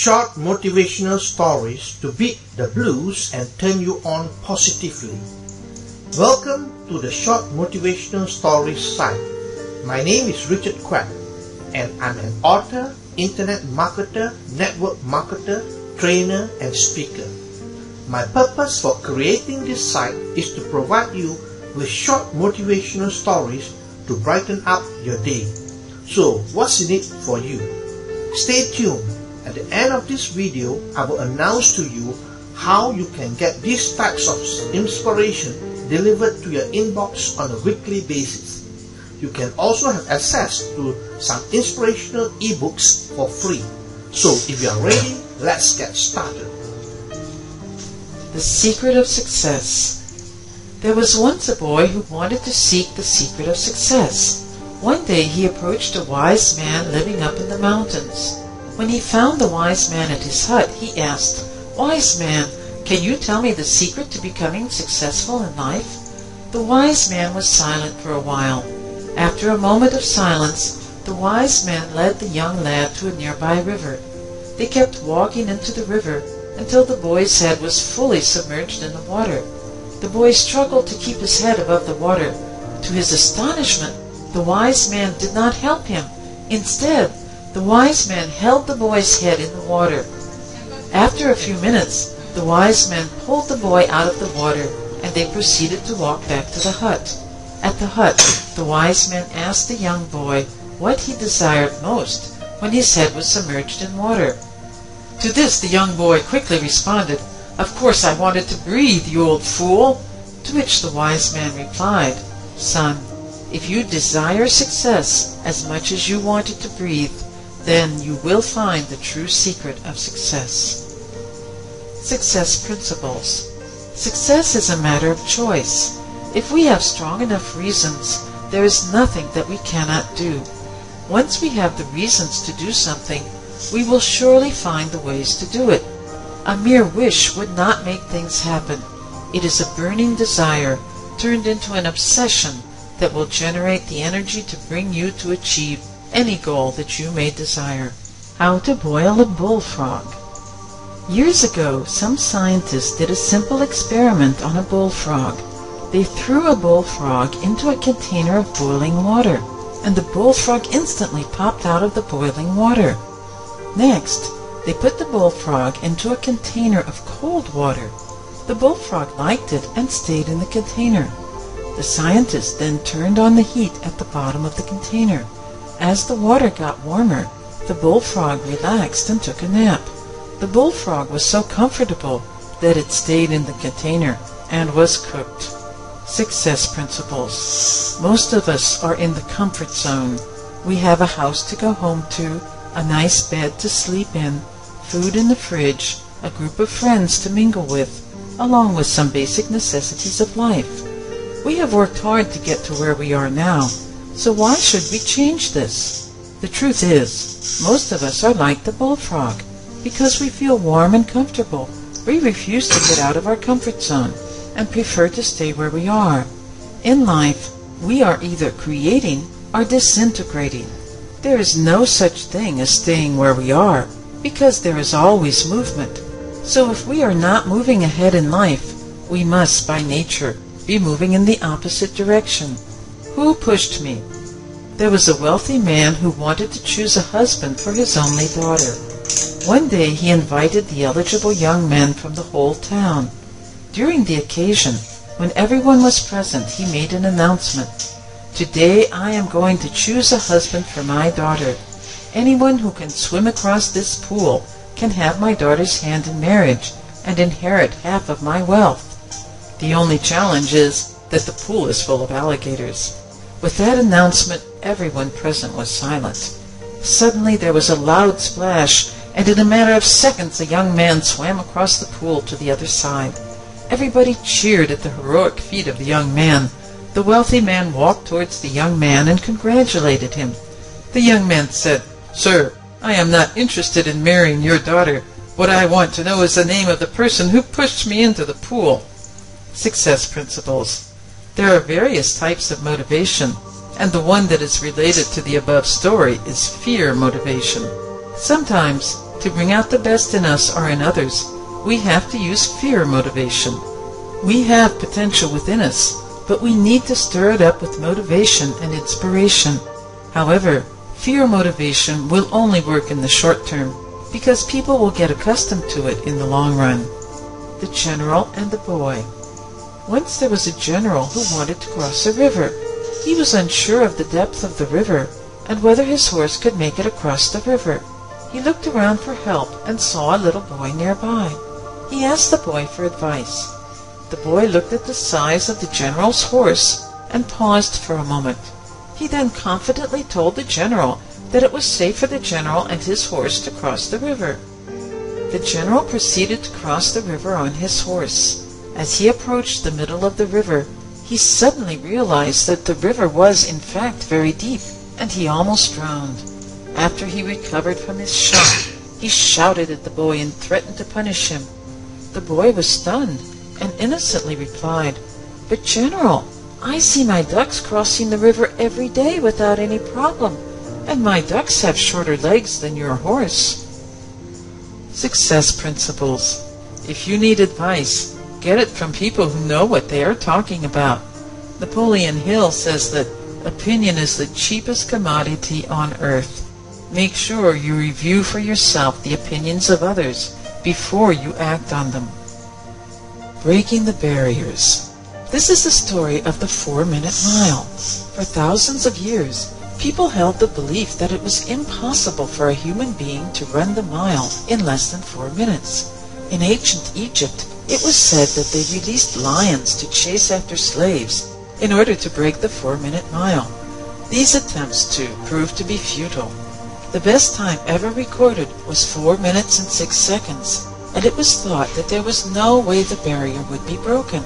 short motivational stories to beat the blues and turn you on positively. Welcome to the Short Motivational Stories site. My name is Richard Quek, and I'm an author, internet marketer, network marketer, trainer, and speaker. My purpose for creating this site is to provide you with short motivational stories to brighten up your day. So, what's in it for you? Stay tuned. At the end of this video, I will announce to you how you can get these types of inspiration delivered to your inbox on a weekly basis. You can also have access to some inspirational ebooks for free. So if you are ready, let's get started. The secret of success. There was once a boy who wanted to seek the secret of success. One day he approached a wise man living up in the mountains. When he found the wise man at his hut, he asked, "Wise man, can you tell me the secret to becoming successful in life?" The wise man was silent for a while. After a moment of silence, the wise man led the young lad to a nearby river. They kept walking into the river until the boy's head was fully submerged in the water. The boy struggled to keep his head above the water. To his astonishment, the wise man did not help him. Instead, the wise man held the boy's head in the water. After a few minutes, the wise man pulled the boy out of the water, and they proceeded to walk back to the hut. At the hut, the wise man asked the young boy what he desired most when his head was submerged in water. To this the young boy quickly responded, "Of course I wanted to breathe, you old fool." To which the wise man replied, "Son, if you desire success as much as you wanted to breathe, then you will find the true secret of success." Success principles. Success is a matter of choice. If we have strong enough reasons, there is nothing that we cannot do. Once we have the reasons to do something, we will surely find the ways to do it. A mere wish would not make things happen. It is a burning desire turned into an obsession that will generate the energy to bring you to achieve any goal that you may desire. How to boil a bullfrog. Years ago, some scientists did a simple experiment on a bullfrog. They threw a bullfrog into a container of boiling water, and the bullfrog instantly popped out of the boiling water. Next, they put the bullfrog into a container of cold water. The bullfrog liked it and stayed in the container. The scientists then turned on the heat at the bottom of the container. As the water got warmer, the bullfrog relaxed and took a nap. The bullfrog was so comfortable that it stayed in the container and was cooked. Success principles. Most of us are in the comfort zone. We have a house to go home to, a nice bed to sleep in, food in the fridge, a group of friends to mingle with, along with some basic necessities of life. We have worked hard to get to where we are now, so why should we change this? The truth is, most of us are like the bullfrog. Because we feel warm and comfortable, we refuse to get out of our comfort zone and prefer to stay where we are. In life, we are either creating or disintegrating. There is no such thing as staying where we are, because there is always movement. So if we are not moving ahead in life, we must, by nature, be moving in the opposite direction. Who pushed me? There was a wealthy man who wanted to choose a husband for his only daughter. One day he invited the eligible young men from the whole town. During the occasion, when everyone was present, he made an announcement. "Today I am going to choose a husband for my daughter. Anyone who can swim across this pool can have my daughter's hand in marriage and inherit half of my wealth. The only challenge is that the pool is full of alligators." With that announcement, everyone present was silent. Suddenly there was a loud splash, and in a matter of seconds a young man swam across the pool to the other side. Everybody cheered at the heroic feat of the young man. The wealthy man walked towards the young man and congratulated him. The young man said, "Sir, I am not interested in marrying your daughter. What I want to know is the name of the person who pushed me into the pool." Success principles. There are various types of motivation, and the one that is related to the above story is fear motivation. Sometimes To bring out the best in us or in others, we have to use fear motivation. We have potential within us, but we need to stir it up with motivation and inspiration. However, fear motivation will only work in the short term, because people will get accustomed to it in the long run. The General and the Boy. Once there was a general who wanted to cross a river. He was unsure of the depth of the river and whether his horse could make it across the river. He looked around for help and saw a little boy nearby. He asked the boy for advice. The boy looked at the size of the general's horse and paused for a moment. He then confidently told the general that it was safe for the general and his horse to cross the river. The general proceeded to cross the river on his horse. As he approached the middle of the river, he suddenly realized that the river was in fact very deep, and he almost drowned. After he recovered from his shock, he shouted at the boy and threatened to punish him. The boy was stunned and innocently replied, "But General, I see my ducks crossing the river every day without any problem, and my ducks have shorter legs than your horse." Success principles. If you need advice, get it from people who know what they are talking about. Napoleon Hill says that opinion is the cheapest commodity on earth. Make sure you review for yourself the opinions of others before you act on them. Breaking the barriers. This is the story of the 4-minute mile. For thousands of years, people held the belief that it was impossible for a human being to run the mile in less than 4 minutes. In ancient Egypt, it was said that they released lions to chase after slaves in order to break the 4-minute mile. These attempts, too, proved to be futile. The best time ever recorded was 4 minutes and 6 seconds, and it was thought that there was no way the barrier would be broken.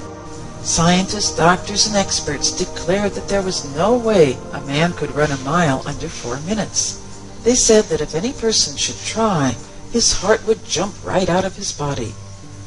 Scientists, doctors, and experts declared that there was no way a man could run a mile under 4 minutes. They said that if any person should try, his heart would jump right out of his body.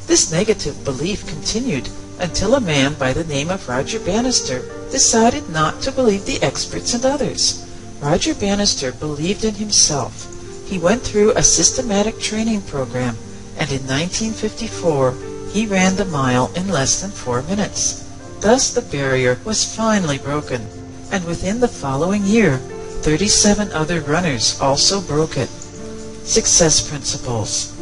This negative belief continued until a man by the name of Roger Bannister decided not to believe the experts and others. Roger Bannister believed in himself. He went through a systematic training program, and in 1954 he ran the mile in less than 4 minutes. Thus the barrier was finally broken, and within the following year, 37 other runners also broke it. Success principles.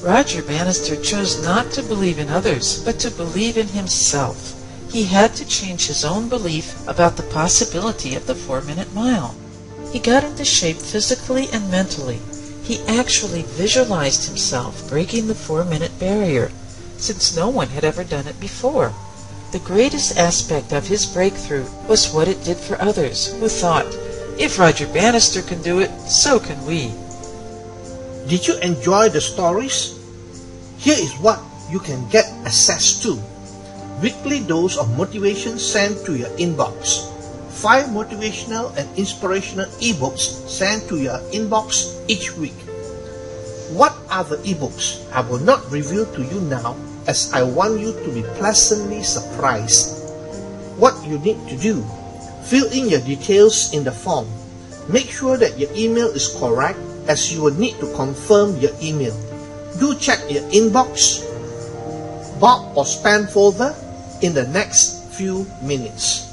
Roger Bannister chose not to believe in others, but to believe in himself. He had to change his own belief about the possibility of the 4-minute mile. He got into shape physically and mentally. He actually visualized himself breaking the 4-minute barrier, since no one had ever done it before. The greatest aspect of his breakthrough was what it did for others, who thought, if Roger Bannister can do it, so can we. Did you enjoy the stories? Here is what you can get access to. Weekly dose of motivation sent to your inbox. 5 motivational and inspirational ebooks sent to your inbox each week. What are the ebooks? I will not reveal to you now, as I want you to be pleasantly surprised. What you need to do: fill in your details in the form. Make sure that your email is correct, as you will need to confirm your email. Do check your inbox, box or spam folder in the next few minutes.